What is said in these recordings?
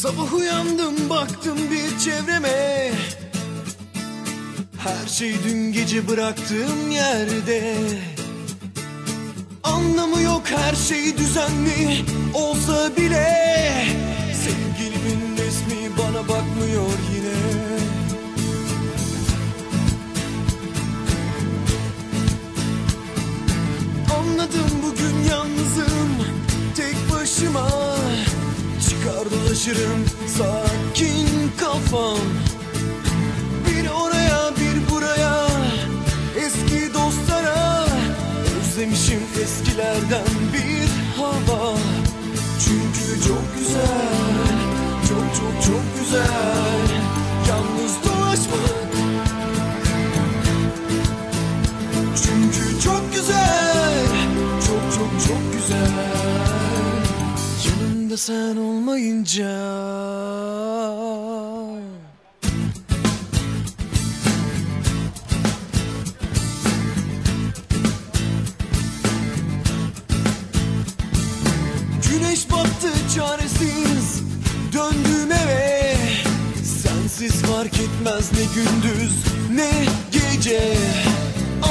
Sabah uyandım baktım bir çevreme, her şey dün gece bıraktığım yerde. Anlamı yok her şey düzenli olsa bile, sevgilimin resmi bana bakmıyor yine. Anladım bugün yalnızım tek başıma, çıkar dolaşırım sakin kafam. Bir oraya bir buraya, eski dostlara, özlemişim eskilerden bir hava. Çünkü çok güzel, çok çok çok güzel yalnız dolaşmak. Çünkü çok güzel, çok çok çok güzel yanımda sen olmayınca. Güneş battı çaresiz döndüm eve, sensiz fark etmez ne gündüz ne gece.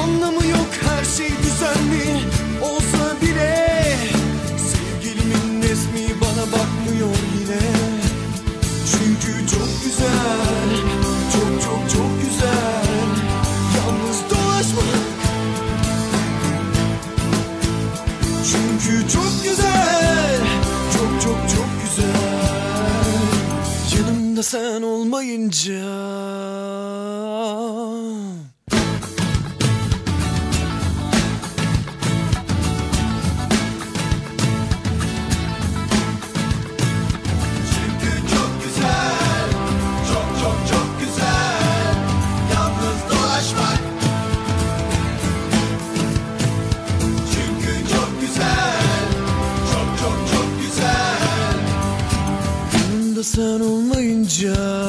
Anlamı yok her şey düzenli olsa bile, sevgilimin resmi bana bakmıyor yine. Çünkü çok güzel, çok çok çok güzel yalnız dolaşmak. Çünkü çok güzel, çok çok çok güzel yanımda sen olmayınca. Sen olmayınca.